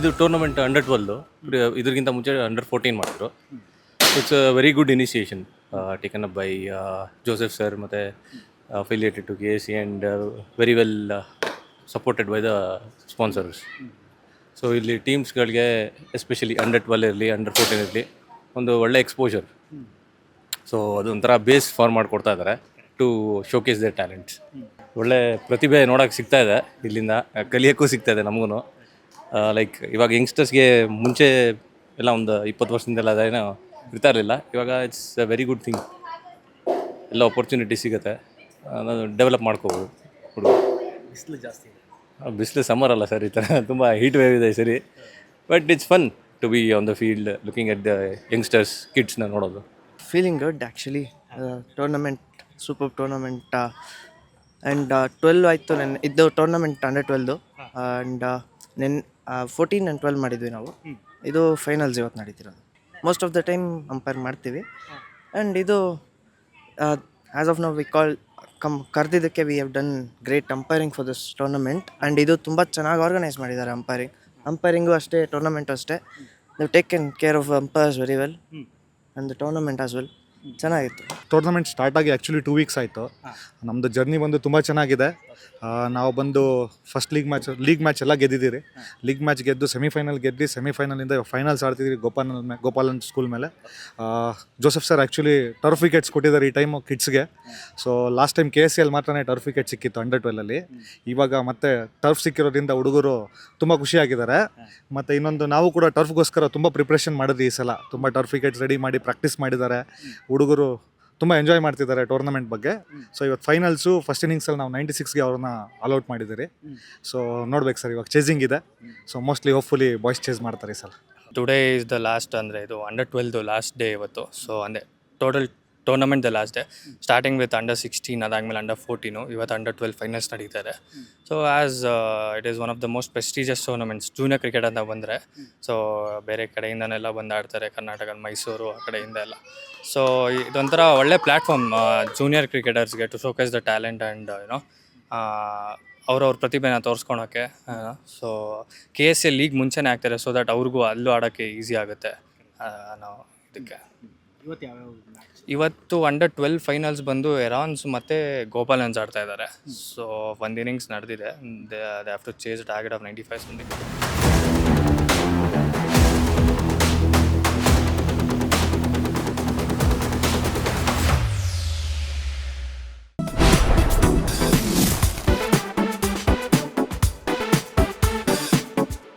ಇದು tournament under 12 ಇದಕ್ಕಿಂತ ಮುಂಚೆ ಅಂಡರ್ 14 ಮಾಡಿದ್ರು. It's a very good initiation taken up by Joseph sir ಮತ್ತು affiliated to KSC and very well supported by the sponsors. So ಇಲ್ಲಿ ಟೀಮ್ಸ್ಗಳಿಗೆ especially under 12 ಇರಲಿ under 14 ಇರಲಿ ಒಂದು ಒಳ್ಳೆ ಎಕ್ಸ್ಪೋಜರ್. ಸೊ ಅದೊಂಥರ ಬೇಸ್ ಫಾರ್ಮ್ ಮಾಡಿಕೊಡ್ತಾ ಇದ್ದಾರೆ ಟು ಶೋಕೇಸ್ ದೇರ್ ಟ್ಯಾಲೆಂಟ್ಸ್. ಒಳ್ಳೆ ಪ್ರತಿಭೆ ನೋಡೋಕೆ ಸಿಗ್ತಾ ಇದೆ, ಇಲ್ಲಿಂದ ಕಲಿಯೋಕ್ಕೂ ಸಿಗ್ತಾ ಇದೆ ನಮಗೂ. ಲೈಕ್ ಇವಾಗ ಯಂಗ್ಸ್ಟರ್ಸ್ಗೆ ಮುಂಚೆ ಎಲ್ಲ ಒಂದು 20 ವರ್ಷದಿಂದೆಲ್ಲ ಅದೇನೋ ಇರ್ತಾ ಇರಲಿಲ್ಲ. ಇವಾಗ it's a very good thing. ಎಲ್ಲ ಆಪರ್ಚುನಿಟಿ ಸಿಗುತ್ತೆ, ಡೆವಲಪ್ ಮಾಡ್ಕೋಬೋದು ಹುಡುಗರು. ಬಿಸಿಲು ಜಾಸ್ತಿ ಇದೆ. ಬಿಸಿಲು ಸಮ್ಮರ್ ಅಲ್ಲ ಸರ್, ಈ ಥರ ತುಂಬ ಹೀಟ್ ವೇವ್ ಇದೆ ಸರಿ. But it's fun to be on the field looking at the youngsters, ಕಿಡ್ಸ್ನ ನೋಡೋದು. Feeling good actually. Tournament, superb tournament. And 12 ಆಯಿತು ನೆನ್ನೆ ಇದು ಟೂರ್ನಮೆಂಟ್ ಅಂಡರ್ 12 ಆ್ಯಂಡ್ ನೆನ್ 14 ಆ್ಯಂಡ್ 12 ಮಾಡಿದ್ವಿ ನಾವು. ಇದು ಫೈನಲ್ಸ್ ಇವತ್ತು ನಡೀತಿರೋದು. Most of the time umpire ಮಾಡ್ತೀವಿ. ಆ್ಯಂಡ್ ಇದು ಆ್ಯಸ್ ಆಫ್ ನಾವು ವಿ ಕಾಲ್ ಕರೆದಿದ್ದಕ್ಕೆ we have done great umpiring for this tournament. And ಇದು ತುಂಬ ಚೆನ್ನಾಗಿ ಆರ್ಗನೈಸ್ ಮಾಡಿದ್ದಾರೆ ಅಂಪೈರಿಂಗು ಅಷ್ಟೇ, ಟೂರ್ನಮೆಂಟು ಅಷ್ಟೇ. They taken care of umpires very well and the tournament as well. ಚೆನ್ನಾಗಿತ್ತು. ಟೂರ್ನಮೆಂಟ್ ಸ್ಟಾರ್ಟ್ ಆಗಿ ಆ್ಯಕ್ಚುಲಿ 2 ವೀಕ್ಸ್ ಆಯಿತು. ನಮ್ಮದು ಜರ್ನಿ ಬಂದು ತುಂಬ ಚೆನ್ನಾಗಿದೆ. ನಾವು ಬಂದು ಫಸ್ಟ್ ಲೀಗ್ ಮ್ಯಾಚ್ ಎಲ್ಲ ಗೆದ್ದಿದ್ದೀರಿ. ಲೀಗ್ ಮ್ಯಾಚ್ ಗೆದ್ದು ಸೆಮಿಫೈನಲ್ ಗೆದ್ದು ಸೆಮಿಫೈನಲಿಂದ ಫೈನಲ್ಸ್ ಆಡ್ತಿದ್ದೀರಿ ಗೋಪಾಲನ್ ಸ್ಕೂಲ್ ಮೇಲೆ. Joseph sir actually turf wickets ಕೊಟ್ಟಿದ್ದಾರೆ ಈ ಟೈಮು ಕಿಡ್ಸ್ಗೆ. ಸೊ ಲಾಸ್ಟ್ ಟೈಮ್ KSC ಮಾತ್ರ ಟರ್ಫ್ ವಿಕೆಟ್ ಸಿಕ್ಕಿತ್ತು ಅಂಡರ್ 12 ಇವಾಗ ಮತ್ತೆ ಟರ್ಫ್ ಸಿಕ್ಕಿರೋದ್ರಿಂದ ಹುಡುಗರು ತುಂಬ ಖುಷಿಯಾಗಿದ್ದಾರೆ. ಮತ್ತು ಇನ್ನೊಂದು ನಾವು ಕೂಡ ಟರ್ಫ್ಗೋಸ್ಕರ ತುಂಬ ಪ್ರಿಪ್ರೇಷನ್ ಮಾಡಿದ್ವಿ ಈ ಸಲ. ತುಂಬ ಟರ್ಫ್ ವಿಕೆಟ್ಸ್ ರೆಡಿ ಮಾಡಿ ಪ್ರಾಕ್ಟೀಸ್ ಮಾಡಿದ್ದಾರೆ. ಹುಡುಗರು ತುಂಬ ಎಂಜಾಯ್ ಮಾಡ್ತಿದ್ದಾರೆ ಟೂರ್ನಮೆಂಟ್ ಬಗ್ಗೆ. ಸೊ ಇವತ್ತು ಫೈನಲ್ಸು ಫಸ್ಟ್ ಇನ್ನಿಂಗ್ಸಲ್ಲಿ ನಾವು 96ಗೆ ಅವ್ರನ್ನ ಆಲ್ಔಟ್ ಮಾಡಿದ್ದೀರಿ. ಸೊ ನೋಡ್ಬೇಕು ಸರ್, ಇವಾಗ ಚೇಸಿಂಗ್ ಇದೆ. So mostly hopefully boys chase ಮಾಡ್ತಾರೆ ಈ ಸಲ. ಟುಡೇ ಇಸ್ ದ ಲಾಸ್ಟ್, ಅಂದರೆ ಇದು ಅಂಡರ್ 12 ಲಾಸ್ಟ್ ಡೇ ಇವತ್ತು. ಸೊ ಅಂದರೆ total tournament the last day, starting with under 16, ಅದಾದಮೇಲೆ ಅಂಡರ್ 14, ಇವತ್ತು ಅಂಡರ್ 12 ಫೈನಲ್ಸ್ ನಡೀತಾರೆ. So as it is one of the most prestigious tournaments junior cricket ಅಂತ ಬಂದರೆ. So ಬೇರೆ ಕಡೆಯಿಂದನೆಲ್ಲ ಬಂದು ಆಡ್ತಾರೆ, ಕರ್ನಾಟಕ, ಮೈಸೂರು ಆ ಕಡೆಯಿಂದ ಎಲ್ಲ. ಸೊ ಇದೊಂಥರ ಒಳ್ಳೆ ಪ್ಲ್ಯಾಟ್ಫಾರ್ಮ್ ಜೂನಿಯರ್ ಕ್ರಿಕೆಟರ್ಸ್ಗೆ to showcase the talent and you know ಅವ್ರವ್ರ ಪ್ರತಿಭೆನ ತೋರಿಸ್ಕೊಳೋಕ್ಕೆ. ಸೊ KSC ಲೀಗ್ ಮುಂಚೆನೇ ಆಗ್ತಾರೆ, ಸೊ ದಟ್ ಅವ್ರಿಗೂ ಅಲ್ಲೂ ಆಡೋಕ್ಕೆ ಈಸಿ ಆಗುತ್ತೆ. ನಾವು ಇದಕ್ಕೆ ಇವತ್ತು ಅಂಡರ್ 12 ಫೈನಲ್ಸ್ ಬಂದು ಎರಾನ್ಸ್ ಮತ್ತು ಗೋಪಾಲನ್ಸ್ ಆಡ್ತಾ ಇದ್ದಾರೆ. ಸೊ ಒಂದು ಇನ್ನಿಂಗ್ಸ್ ನಡೆದಿದೆ. They have to chase target of 95 something.